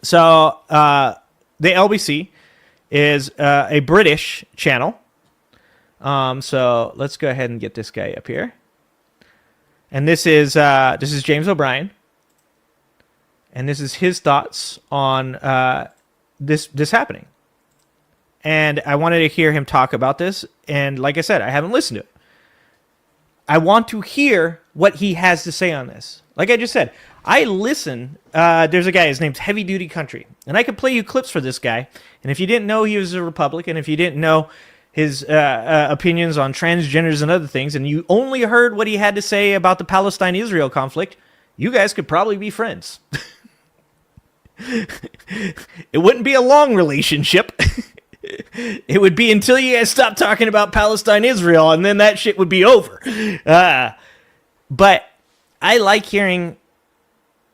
So the LBC is a British channel. So let's go ahead and get this guy up here. And this is James O'Brien. And this is his thoughts on this happening. And I wanted to hear him talk about this. And like I said, I haven't listened to it. I want to hear what he has to say on this. Like I just said, I listen. There's a guy, his name's Heavy Duty Country. And I could play you clips for this guy. And if you didn't know he was a Republican, if you didn't know his opinions on transgenders and other things, and you only heard what he had to say about the Palestine-Israel conflict, you guys could probably be friends. It wouldn't be a long relationship. It would be until you guys stop talking about Palestine-Israel, and then that shit would be over. But I like hearing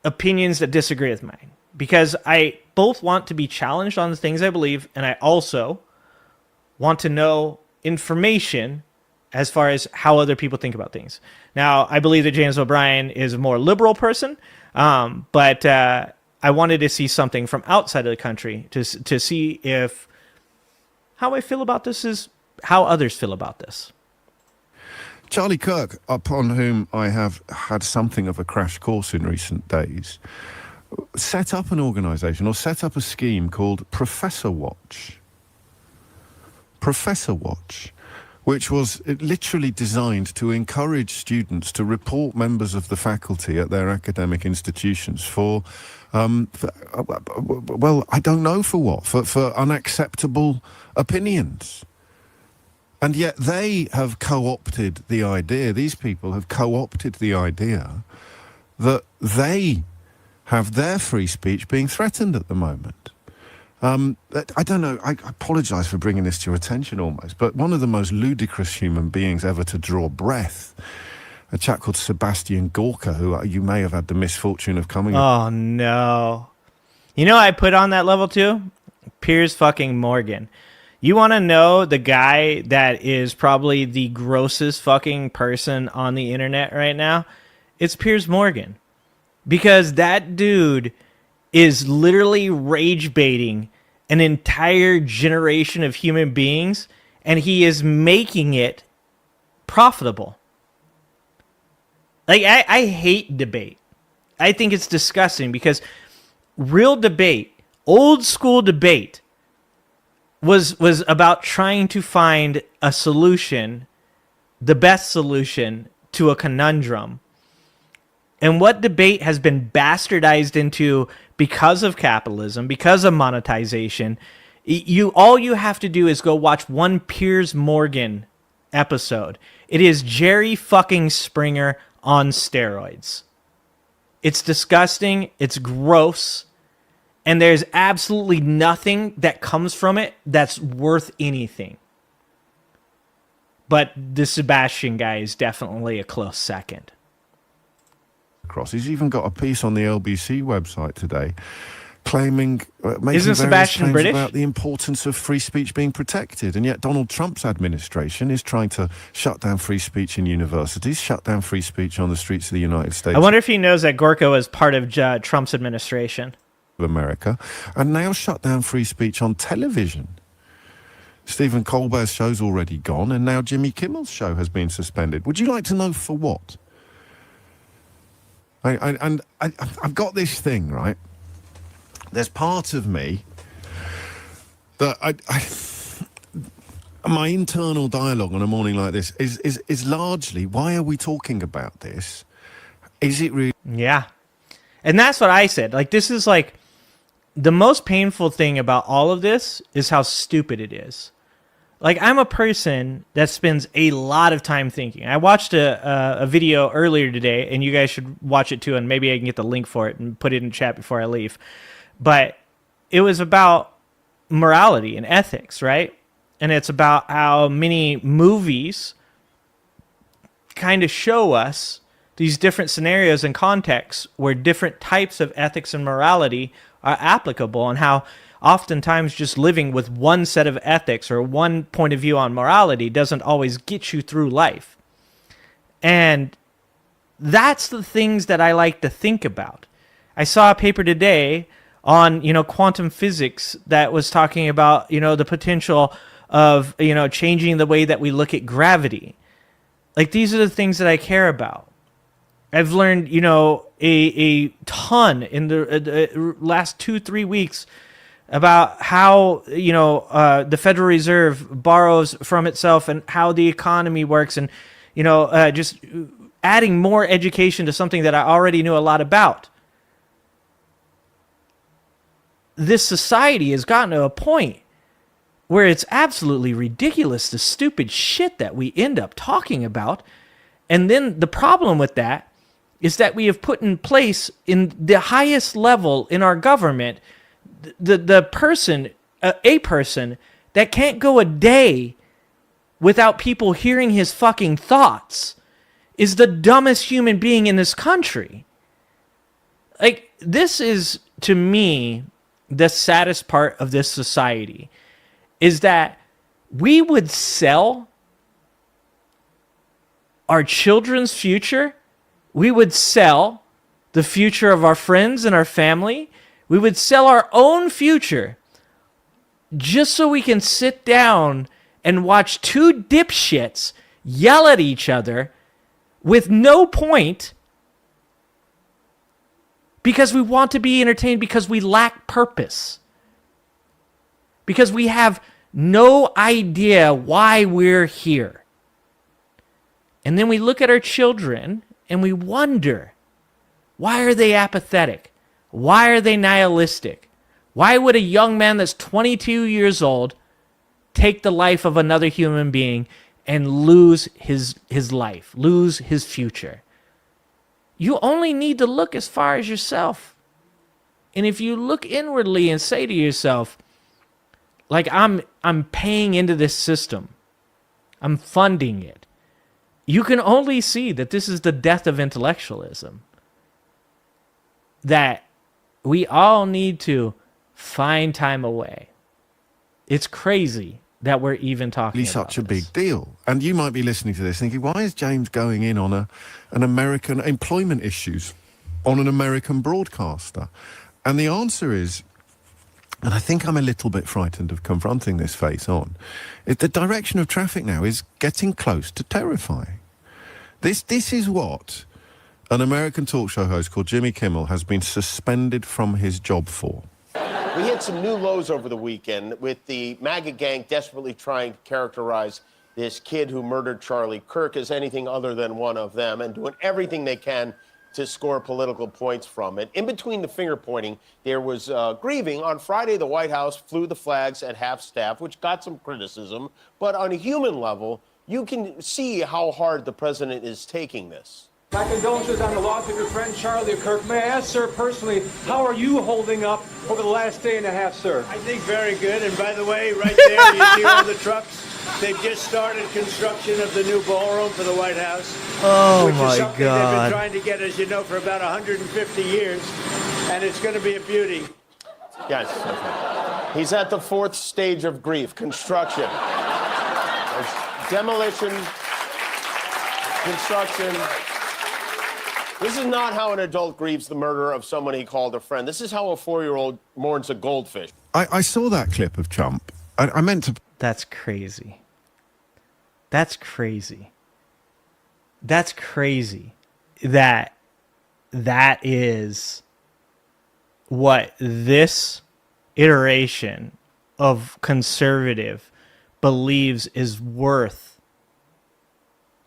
opinions that disagree with mine, because I both want to be challenged on the things I believe, and I also want to know information as far as how other people think about things. Now, I believe that James O'Brien is a more liberal person, but I wanted to see something from outside of the country to see if how I feel about this is how others feel about this. Charlie Kirk, upon whom I have had something of a crash course in recent days, set up an organisation or set up a scheme called Professor Watch. Professor Watch, which was literally designed to encourage students to report members of the faculty at their academic institutions for well, I don't know for what, for unacceptable opinions. And yet they have co-opted the idea, these people have co-opted the idea that they have their free speech being threatened at the moment. I don't know, I apologise for bringing this to your attention almost, but one of the most ludicrous human beings ever to draw breath, a chap called Sebastian Gorka, who you may have had the misfortune of coming... Oh, no. You know what I put on that level too? Piers fucking Morgan. You want to know the guy that is probably the grossest fucking person on the internet right now? It's Piers Morgan. Because that dude is literally rage baiting an entire generation of human beings, and he is making it profitable. Like, I hate debate. I think it's disgusting, because real debate, old school debate, was about trying to find a solution, the best solution to a conundrum. And what debate has been bastardized into because of capitalism, because of monetization, all you have to do is go watch one Piers Morgan episode. It is Jerry fucking Springer on steroids. It's disgusting, it's gross, and there's absolutely nothing that comes from it that's worth anything. But the Sebastian guy is definitely a close second. He's even got a piece on the LBC website today claiming, making Isn't Sebastian claims British? about the importance of free speech being protected. And yet Donald Trump's administration is trying to shut down free speech in universities, shut down free speech on the streets of the United States. I wonder if he knows that Gorka was part of Trump's administration. Of America, and now shut down free speech on television. Stephen Colbert's show's already gone, and now Jimmy Kimmel's show has been suspended. Would you like to know for what? I've got this thing, right? There's part of me that my internal dialogue on a morning like this is largely, why are we talking about this? Is it really? Yeah. And that's what I said. Like, this is like, the most painful thing about all of this is how stupid it is. Like, I'm a person that spends a lot of time thinking. I watched a video earlier today, and you guys should watch it too, and maybe I can get the link for it and put it in chat before I leave. But it was about morality and ethics, right? And it's about how many movies kind of show us these different scenarios and contexts where different types of ethics and morality are applicable, and how oftentimes just living with one set of ethics or one point of view on morality doesn't always get you through life. And that's the things that I like to think about. I saw a paper today on, quantum physics that was talking about, the potential of, changing the way that we look at gravity. Like, these are the things that I care about. I've learned, a ton in the last 2-3 weeks about how, the Federal Reserve borrows from itself and how the economy works, and, just adding more education to something that I already knew a lot about. This society has gotten to a point where it's absolutely ridiculous, the stupid shit that we end up talking about. And then the problem with that is that we have put in place in the highest level in our government, the person, a person that can't go a day without people hearing his fucking thoughts is the dumbest human being in this country. Like, this is, to me, the saddest part of this society, is that we would sell our children's future. We would sell the future of our friends and our family. We would sell our own future just so we can sit down and watch two dipshits yell at each other with no point, because we want to be entertained, because we lack purpose, because we have no idea why we're here. And then we look at our children and we wonder, why are they apathetic? Why are they nihilistic? Why would a young man that's 22 years old take the life of another human being and lose his life, lose his future? You only need to look as far as yourself. And if you look inwardly and say to yourself, like, I'm paying into this system, I'm funding it, you can only see that this is the death of intellectualism. That we all need to find time away. It's crazy that we're even talking about such a this. big deal. And you might be listening to this thinking, why is James going in on an American employment issues on an American broadcaster? And the answer is, and I think I'm a little bit frightened of confronting this face on, the direction of traffic now is getting close to terrifying. This is what an American talk show host called Jimmy Kimmel has been suspended from his job for. We hit some new lows over the weekend with the MAGA gang desperately trying to characterize this kid who murdered Charlie Kirk as anything other than one of them, and doing everything they can to score political points from it. In between the finger pointing, there was grieving. On Friday, the White House flew the flags at half-staff, which got some criticism. But on a human level, you can see how hard the president is taking this. My condolences on the loss of your friend Charlie Kirk. May I ask, sir, personally, how are you holding up over the last day and a half, sir? I think very good. And by the way, right there, you see all the trucks. They've just started construction of the new ballroom for the White House. Oh, which my is something God. they've been trying to get, as you know, for about 150 years. And it's going to be a beauty. Yes. Okay. He's at the fourth stage of grief, construction. There's demolition, construction. This is not how an adult grieves the murder of someone he called a friend. This is how a 4-year-old mourns a goldfish. I saw that clip of Trump. I meant to... That's crazy. That's crazy. That's crazy. That is what this iteration of conservative believes is worth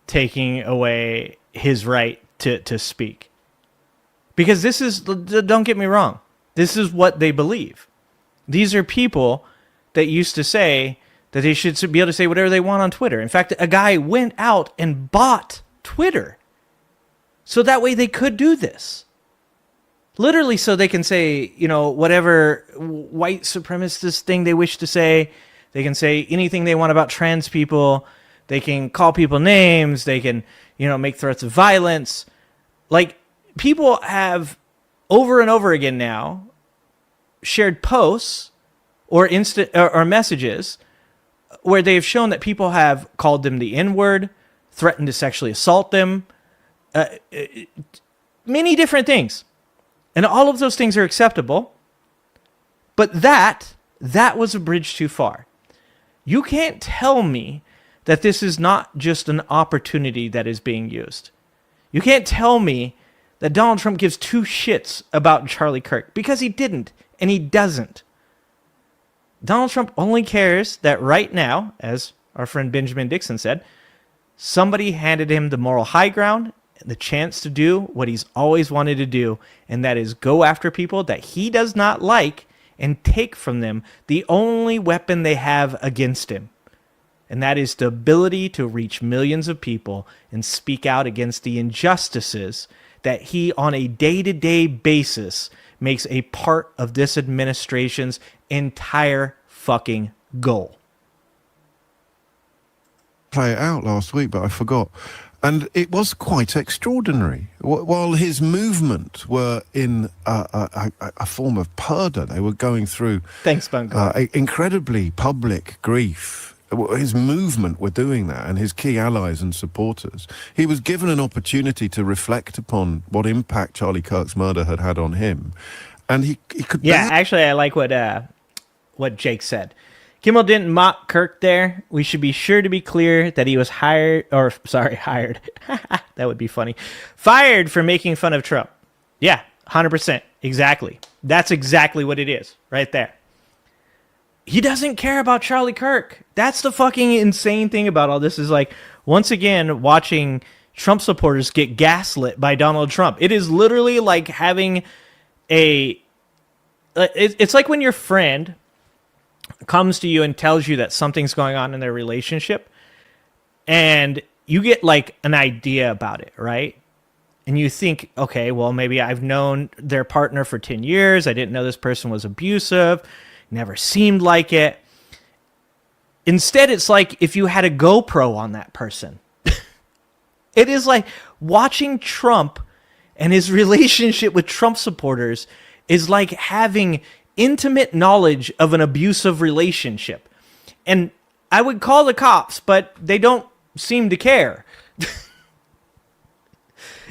taking away his right to speak. Because this is, don't get me wrong, this is what they believe. These are people that used to say that they should be able to say whatever they want on Twitter. In fact, a guy went out and bought Twitter so that way they could do this. Literally so they can say, whatever white supremacist thing they wish to say. They can say anything they want about trans people. They can call people names. They can, make threats of violence. Like, people have over and over again now shared posts or or messages where they have shown that people have called them the N-word, threatened to sexually assault them, many different things. And all of those things are acceptable But that was a bridge too far. You can't tell me that this is not just an opportunity that is being used. You can't tell me that Donald Trump gives two shits about Charlie Kirk, because he didn't, and he doesn't. Donald Trump only cares that right now, as our friend Benjamin Dixon said, somebody handed him the moral high ground, the chance to do what he's always wanted to do, and that is go after people that he does not like and take from them the only weapon they have against him. And that is the ability to reach millions of people and speak out against the injustices that he, on a day-to-day basis, makes a part of this administration's entire fucking goal. Play it out last week, but I forgot. And it was quite extraordinary. While his movement were in a form of purdah, they were going through Thanks, Bunko. Incredibly public grief. His movement were doing that, and his key allies and supporters. He was given an opportunity to reflect upon what impact Charlie Kirk's murder had had on him. And he could... Yeah, actually, I like what Jake said. Kimmel didn't mock Kirk there. We should be sure to be clear that he was hired. That would be funny. Fired for making fun of Trump. Yeah, 100%. Exactly. That's exactly what it is right there. He doesn't care about Charlie Kirk. That's the fucking insane thing about all this, is like, once again, watching Trump supporters get gaslit by Donald Trump. It is literally like having it's like when your friend comes to you and tells you that something's going on in their relationship, and you get like an idea about it, right? And you think, okay, well, maybe I've known their partner for 10 years. I didn't know this person was abusive. Never seemed like it. Instead, it's like if you had a GoPro on that person. It is like watching Trump and his relationship with Trump supporters is like having intimate knowledge of an abusive relationship. And I would call the cops, but they don't seem to care.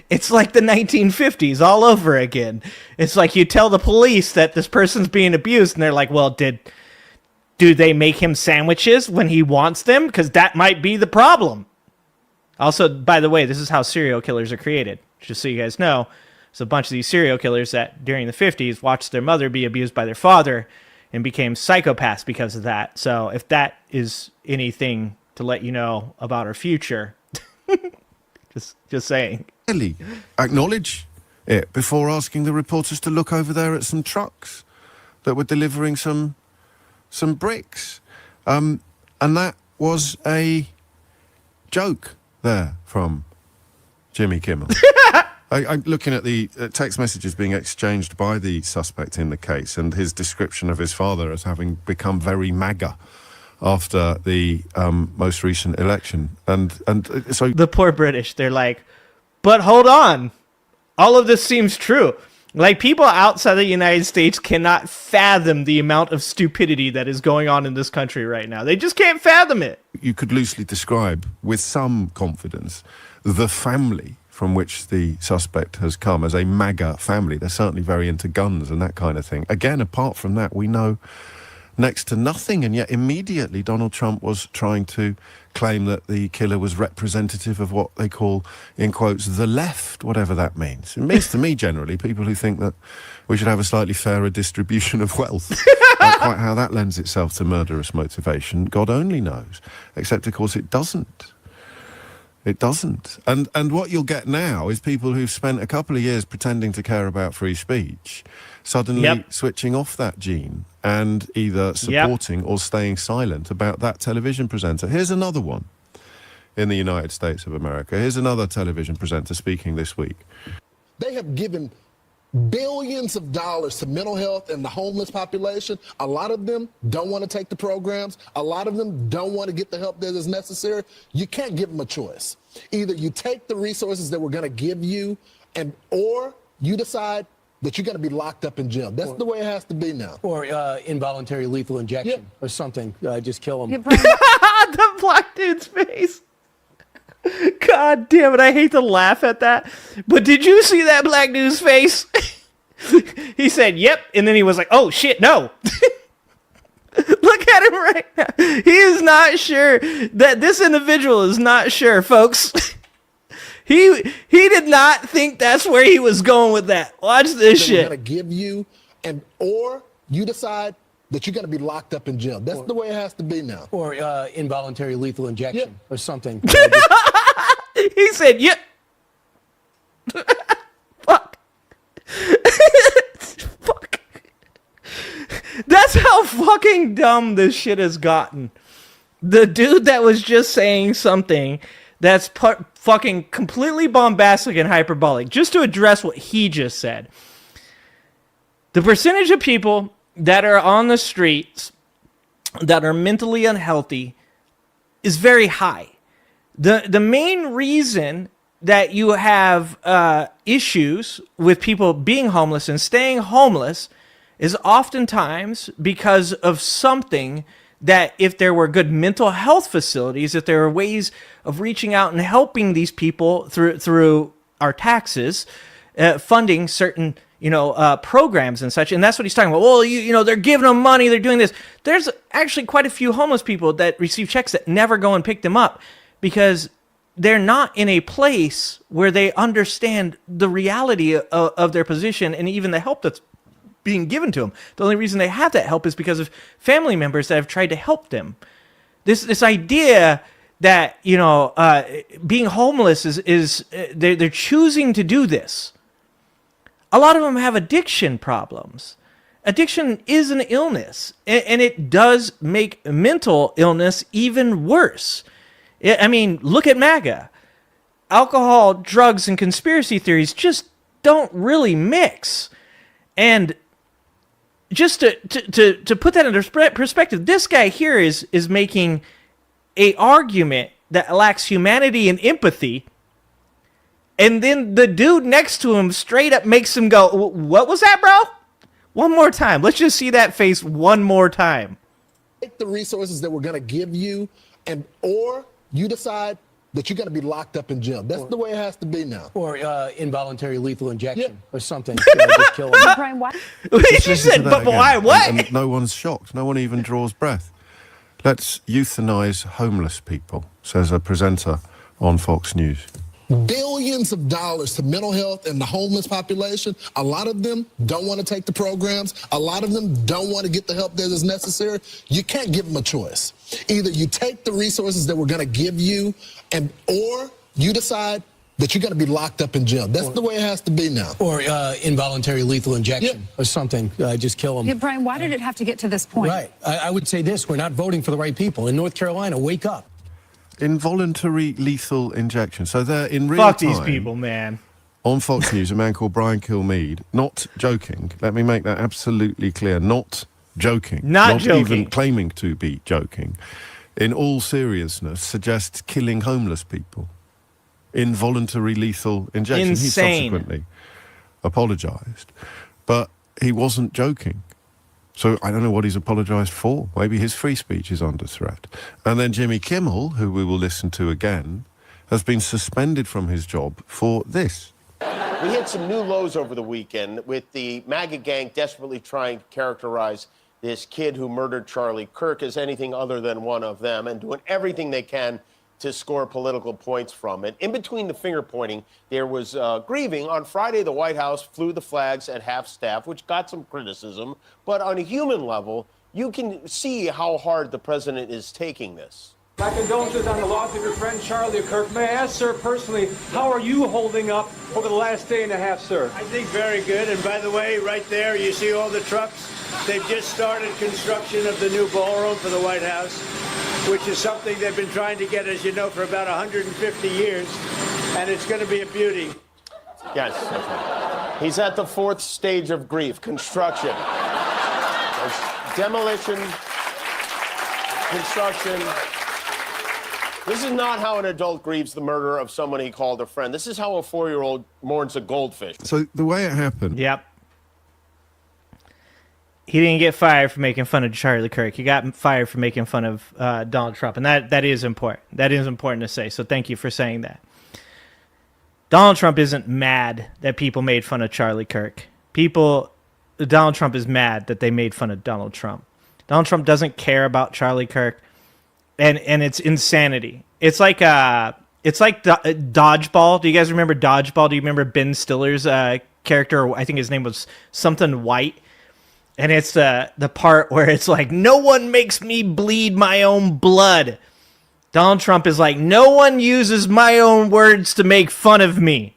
It's like the 1950s all over again. It's like you tell the police that this person's being abused, and they're like, well, do they make him sandwiches when he wants them? Because that might be the problem. Also, by the way, this is how serial killers are created. Just so you guys know, there's a bunch of these serial killers that during the 50s watched their mother be abused by their father and became psychopaths because of that. So if that is anything to let you know about our future, just saying. Really acknowledge it before asking the reporters to look over there at some trucks that were delivering some bricks. And that was a joke there from Jimmy Kimmel. I'm looking at the text messages being exchanged by the suspect in the case and his description of his father as having become very MAGA after the most recent election. And so... The poor British, they're like, but hold on. All of this seems true. Like, people outside the United States cannot fathom the amount of stupidity that is going on in this country right now. They just can't fathom it. You could loosely describe, with some confidence, the family from which the suspect has come as a MAGA family. They're certainly very into guns and that kind of thing. Again, apart from that, we know next to nothing, and yet immediately Donald Trump was trying to claim that the killer was representative of what they call, in quotes, the left, whatever that means. It means to me, generally, people who think that we should have a slightly fairer distribution of wealth. Not quite how that lends itself to murderous motivation, God only knows. Except, of course, it doesn't. It doesn't. And what you'll get now is people who've spent a couple of years pretending to care about free speech suddenly switching off that gene and either supporting or staying silent about that television presenter. Here's another one in the United States of America. Here's another television presenter speaking this week. They have given billions of dollars to mental health and the homeless population. A lot of them don't want to take the programs. A lot of them don't want to get the help that is necessary. You can't give them a choice. Either you take the resources that we're going to give you, or you decide that you're going to be locked up in jail. That's the way it has to be now. Or involuntary lethal injection or something. Just kill them. The black dude's face. God damn it, I hate to laugh at that. But did you see that black dude's face? He said, yep. And then he was like, oh, shit, no. Look at him right now. He is not sure. This individual is not sure, folks. He did not think that's where he was going with that. Watch this shit. They're going to give you, or you decide that you're going to be locked up in jail. That's the way it has to be now. Or involuntary lethal injection or something. He said, yep. Fuck. Fuck. That's how fucking dumb this shit has gotten. The dude that was just saying something that's fucking completely bombastic and hyperbolic, just to address what he just said. The percentage of people that are on the streets that are mentally unhealthy is very high. The main reason that you have issues with people being homeless and staying homeless is oftentimes because of something that, if there were good mental health facilities, if there were ways of reaching out and helping these people through our taxes, funding certain programs and such. And that's what he's talking about. Well, they're giving them money, they're doing this. There's actually quite a few homeless people that receive checks that never go and pick them up because they're not in a place where they understand the reality of their position and even the help that's being given to them. The only reason they have that help is because of family members that have tried to help them. This idea that being homeless is they're choosing to do this. A lot of them have addiction problems. Addiction is an illness, and it does make mental illness even worse. I mean, look at MAGA. Alcohol, drugs, and conspiracy theories just don't really mix. And just to put that into perspective, this guy here is making a argument that lacks humanity and empathy, and then the dude next to him straight up makes him go, "What was that, bro? One more time. Let's just see that face one more time." Take the resources that we're going to give you, or you decide that you're going to be locked up in jail. That's the way it has to be now. Or involuntary lethal injection or something. Just kill them. Brian, why? She said, but why? What? And no one's shocked. No one even draws breath. Let's euthanize homeless people, says a presenter on Fox News. Billions of dollars to mental health and the homeless population. A lot of them don't want to take the programs. A lot of them don't want to get the help that is necessary. You can't give them a choice. Either you take the resources that we're going to give you, or you decide that you're going to be locked up in jail. That's the way it has to be now. Or involuntary lethal injection or something. Just kill them. Yeah, Brian, why did it have to get to this point? Right. I would say this. We're not voting for the right people. In North Carolina, wake up. Involuntary lethal injection. So they're in real Fuck time. these people, man. On Fox News, a man called Brian Kilmeade, not joking. Let me make that absolutely clear. Not joking. Not joking. Even claiming to be joking. In all seriousness, suggests killing homeless people. Involuntary lethal injection. Insane. He subsequently apologized. But he wasn't joking. So I don't know what he's apologized for. Maybe his free speech is under threat. And then Jimmy Kimmel, who we will listen to again, has been suspended from his job for this. We hit some new lows over the weekend with the MAGA gang desperately trying to characterize this kid who murdered Charlie Kirk as anything other than one of them and doing everything they can to score political points from it. In between the finger pointing, there was grieving. On Friday, the White House flew the flags at half-staff, which got some criticism. But on a human level, you can see how hard the president is taking this. My condolences on the loss of your friend Charlie Kirk. May I ask, sir, personally, how are you holding up over the last day and a half, sir? I think very good. And by the way, right there, you see all the trucks? They've just started construction of the new ballroom for the White House, which is something they've been trying to get, as you know, for about 150 years. And it's going to be a beauty. Yes, that's right. He's at the fourth stage of grief, construction. There's demolition, construction. This is not how an adult grieves the murder of someone he called a friend. This is how a 4-year-old mourns a goldfish. So the way it happened... Yep. He didn't get fired for making fun of Charlie Kirk. He got fired for making fun of Donald Trump. And that is important. That is important to say. So thank you for saying that. Donald Trump isn't mad that people made fun of Charlie Kirk. Donald Trump is mad that they made fun of Donald Trump. Donald Trump doesn't care about Charlie Kirk, and it's insanity. It's like Dodgeball. Do you guys remember Dodgeball? Do you remember Ben Stiller's character? I think his name was something White. And it's the part where it's like, no one makes me bleed my own blood. Donald Trump is like, no one uses my own words to make fun of me.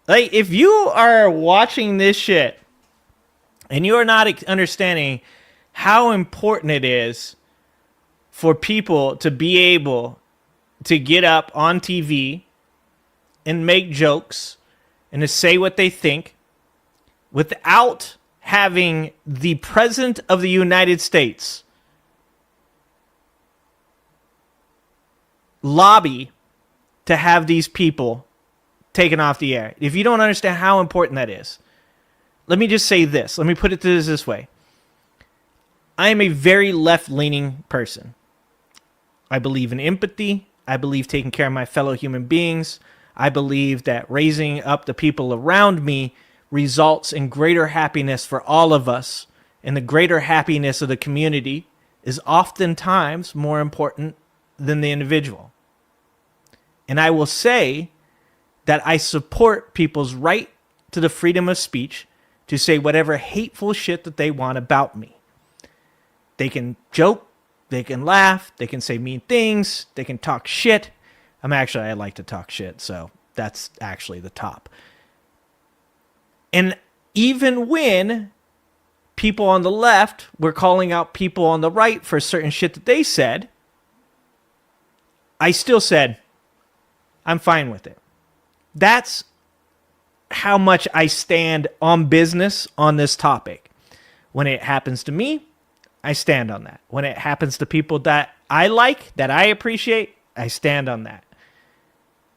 Like, if you are watching this shit and you are not understanding how important it is for people to be able to get up on TV and make jokes and to say what they think without having the President of the United States lobby to have these people taken off the air. If you don't understand how important that is, let me just say this. Let me put it this way. I am a very left-leaning person. I believe in empathy. I believe taking care of my fellow human beings. I believe that raising up the people around me results in greater happiness for all of us, and the greater happiness of the community is oftentimes more important than the individual. And I will say that I support people's right to the freedom of speech to say whatever hateful shit that they want about me. They can joke, they can laugh, they can say mean things, they can talk shit. I like to talk shit, so that's actually the top. And even when people on the left were calling out people on the right for certain shit that they said, I still said, I'm fine with it. That's how much I stand on business on this topic. When it happens to me, I stand on that. When it happens to people that I like, that I appreciate, I stand on that.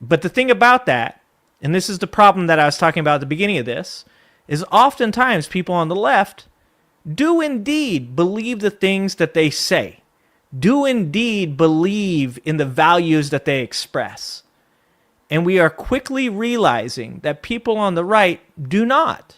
But the thing about that, and this is the problem that I was talking about at the beginning of this, is oftentimes people on the left do indeed believe the things that they say, do indeed believe in the values that they express. And we are quickly realizing that people on the right do not.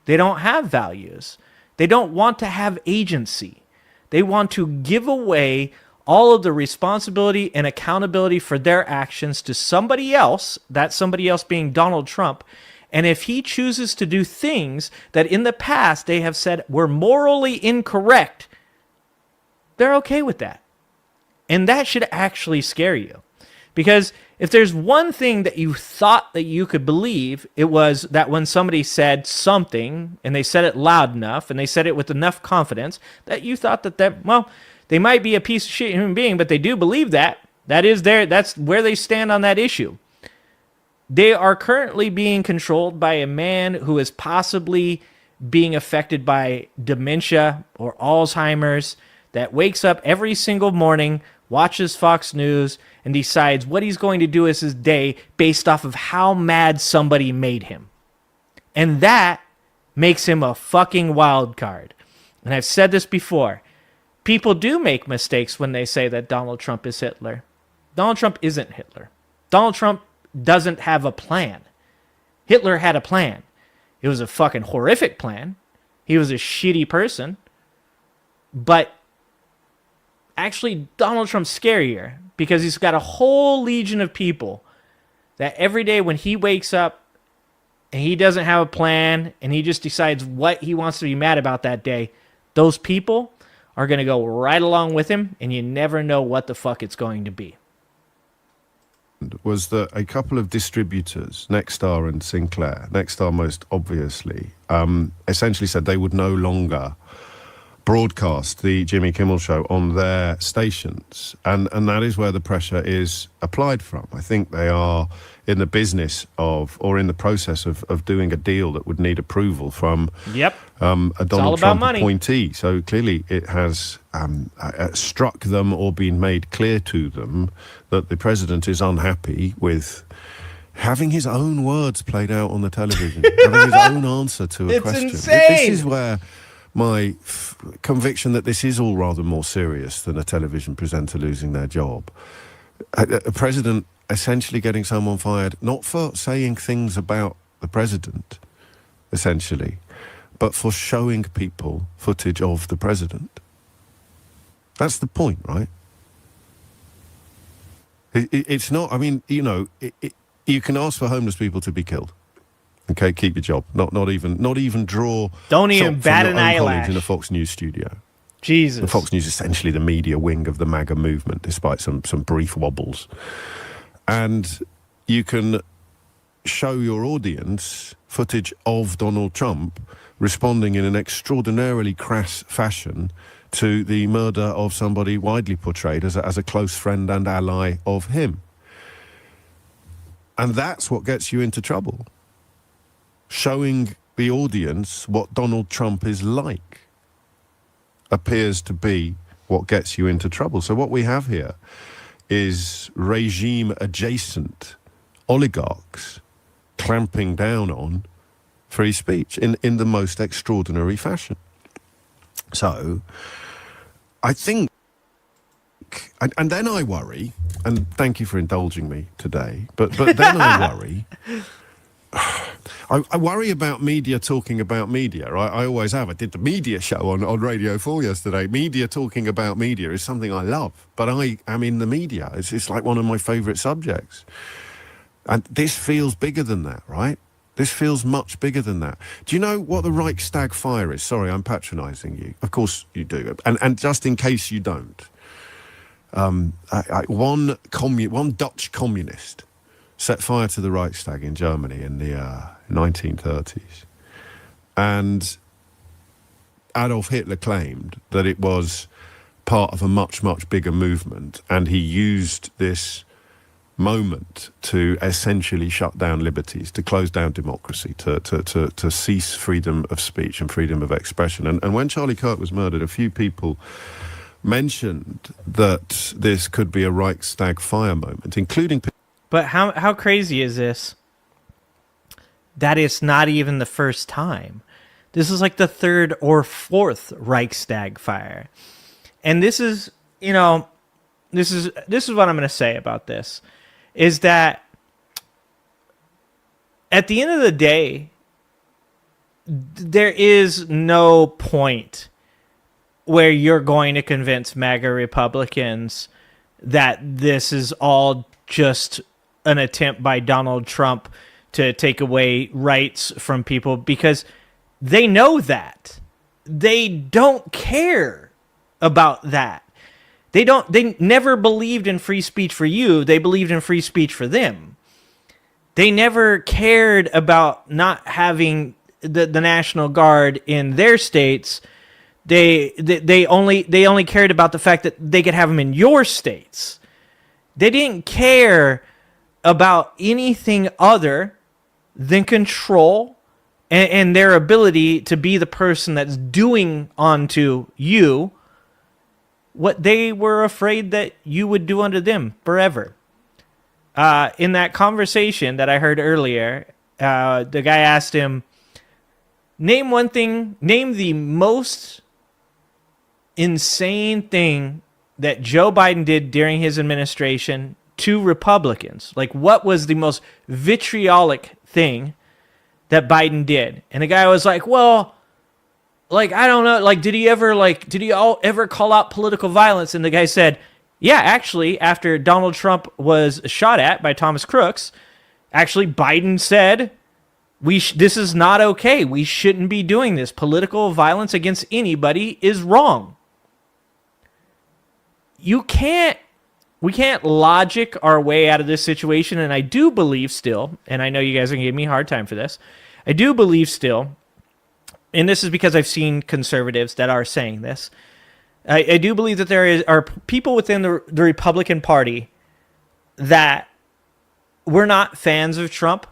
They don't have values. They don't want to have agency. They want to give away all of the responsibility and accountability for their actions to somebody else, that somebody else being Donald Trump. And if he chooses to do things that in the past they have said were morally incorrect, they're okay with that. And that should actually scare you. Because if there's one thing that you thought that you could believe, it was that when somebody said something and they said it loud enough and they said it with enough confidence that you thought that well, they might be a piece of shit human being, but they do believe that. That's where they stand on that issue. They are currently being controlled by a man who is possibly being affected by dementia or Alzheimer's, that wakes up every single morning, watches Fox News, and decides what he's going to do as his day based off of how mad somebody made him. And that makes him a fucking wild card. And I've said this before. People do make mistakes when they say that Donald Trump is Hitler. Donald Trump isn't Hitler. Donald Trump doesn't have a plan. Hitler had a plan. It was a fucking horrific plan. He was a shitty person. But actually, Donald Trump's scarier because he's got a whole legion of people that every day when he wakes up and he doesn't have a plan and he just decides what he wants to be mad about that day, those people are going to go right along with him, and you never know what the fuck it's going to be. Was that a couple of distributors, Nexstar and Sinclair, Nexstar most obviously, essentially said they would no longer broadcast the Jimmy Kimmel show on their stations, and that is where the pressure is applied from. I think they are in the business of, or in the process of doing a deal that would need approval from a Donald Trump appointee. So clearly it has struck them or been made clear to them that the president is unhappy with having his own words played out on the television, having his own answer to a question. Insane. This is where my conviction that this is all rather more serious than a television presenter losing their job. A president essentially getting someone fired, not for saying things about the president, essentially, but for showing people footage of the president. That's the point, right? It's not, I mean, you know, you can ask for homeless people to be killed. Okay, keep your job. Not even draw. Don't even bat an eyelash in a Fox News studio. Jesus. The Fox News is essentially the media wing of the MAGA movement, despite some brief wobbles. And you can show your audience footage of Donald Trump responding in an extraordinarily crass fashion to the murder of somebody widely portrayed as a close friend and ally of him. And that's what gets you into trouble. Showing the audience what Donald Trump is like appears to be what gets you into trouble. So what we have here is regime-adjacent oligarchs clamping down on free speech in the most extraordinary fashion. So I think, and then I worry, and thank you for indulging me today, but then I worry, I worry about media talking about media. I always have. I did the media show on Radio 4 yesterday. Media talking about media is something I love, but I am in the media. It's like one of my favourite subjects. And this feels bigger than that, right? This feels much bigger than that. Do you know what the Reichstag fire is? Sorry, I'm patronising you. Of course you do. And just in case you don't, one Dutch communist set fire to the Reichstag in Germany in the 1930s. And Adolf Hitler claimed that it was part of a much, much bigger movement, and he used this moment to essentially shut down liberties, to close down democracy, to cease freedom of speech and freedom of expression. And when Charlie Kirk was murdered, a few people mentioned that this could be a Reichstag fire moment, including... But how crazy is this? That it's not even the first time. This is like the third or fourth Reichstag fire. And this is, you know, this is what I'm going to say about this, is that at the end of the day, there is no point where you're going to convince MAGA Republicans that this is all just an attempt by Donald Trump to take away rights from people, because they know that. They don't care about that. They never believed in free speech for you. They believed in free speech for them. They never cared about not having the National Guard in their states. They only cared about the fact that they could have them in your states. They didn't care about anything other than control and their ability to be the person that's doing unto you what they were afraid that you would do unto them forever. In that conversation that I heard earlier, the guy asked him, name the most insane thing that Joe Biden did during his administration to Republicans. Like, what was the most vitriolic thing that Biden did? And the guy was like, well, like, I don't know, like, did he ever call out political violence? And the guy said, yeah, actually, after Donald Trump was shot at by Thomas Crooks, actually Biden said, this is not okay. We shouldn't be doing this. Political violence against anybody is wrong. We can't logic our way out of this situation, and I do believe still, and I know you guys are going to give me a hard time for this, I do believe still, and this is because I've seen conservatives that are saying this, I do believe that there are people within the Republican Party that were not fans of Trump,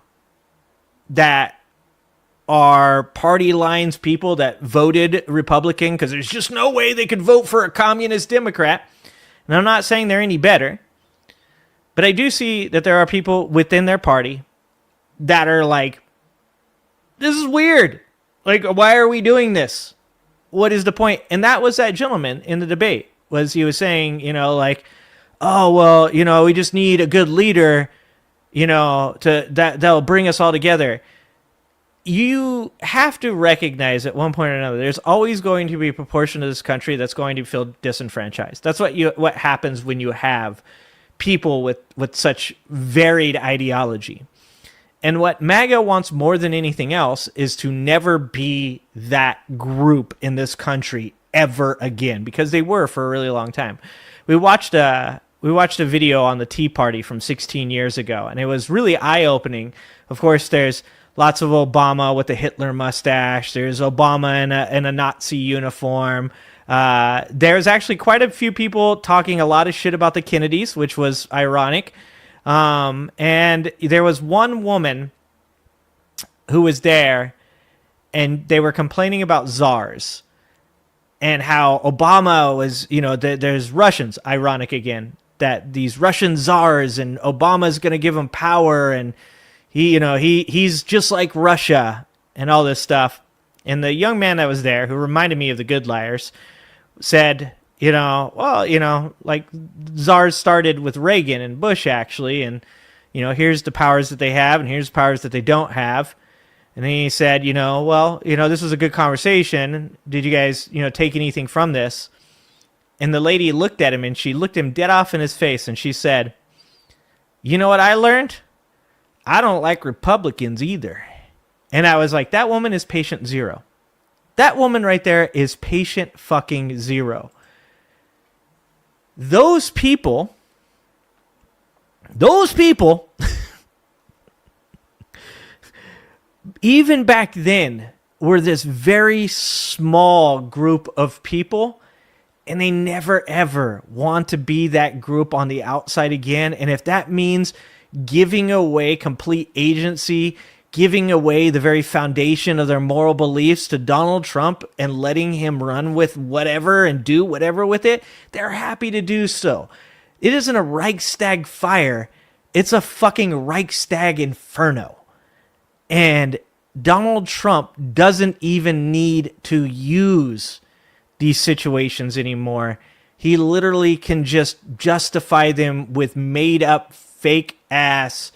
that are party lines people that voted Republican because there's just no way they could vote for a communist Democrat. And I'm not saying they're any better, but I do see that there are people within their party that are like, this is weird. Like, why are we doing this? What is the point? And that was that gentleman in the debate, was he was saying, you know, like, oh, well, you know, we just need a good leader, you know, that'll bring us all together. you have to recognize at one point or another, there's always going to be a proportion of this country that's going to feel disenfranchised. That's what happens when you have people with such varied ideology. And what MAGA wants more than anything else is to never be that group in this country ever again, because they were for a really long time. We watched a video on the Tea Party from 16 years ago, and it was really eye-opening. Of course, there's lots of Obama with the Hitler mustache. There's Obama in a Nazi uniform. There's actually quite a few people talking a lot of shit about the Kennedys, which was ironic. And there was one woman who was there, and they were complaining about czars and how Obama was, there's Russians, ironic again, that these Russian czars and Obama's going to give them power, and he's just like Russia and all this stuff. And the young man that was there, who reminded me of the Good Liars, said, like czars started with Reagan and Bush, actually, and, here's the powers that they have, and here's the powers that they don't have. And then he said, this was a good conversation. Did you guys, take anything from this? And the lady looked at him, and she looked him dead off in his face, and she said, you know what I learned? I don't like Republicans either. And I was like, that woman is patient zero. That woman right there is patient fucking zero. Those people, even back then, were this very small group of people, and they never ever want to be that group on the outside again. And if that means giving away complete agency, giving away the very foundation of their moral beliefs to Donald Trump and letting him run with whatever and do whatever with it, they're happy to do so. It isn't a Reichstag fire. It's a fucking Reichstag inferno. And Donald Trump doesn't even need to use these situations anymore. He literally can just justify them with made up fake ass,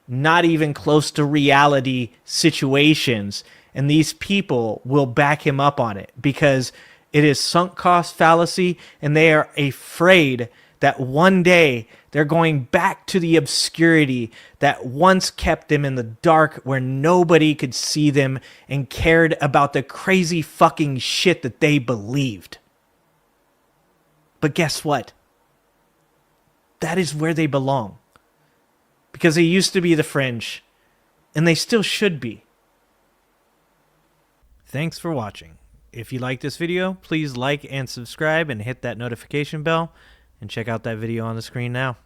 not even close to reality situations. And these people will back him up on it because it is sunk cost fallacy, and they are afraid that one day they're going back to the obscurity that once kept them in the dark, where nobody could see them and cared about the crazy fucking shit that they believed. But guess what? That is where they belong. Because they used to be the fringe, and they still should be. Thanks for watching. If you like this video, please like and subscribe and hit that notification bell, and check out that video on the screen now.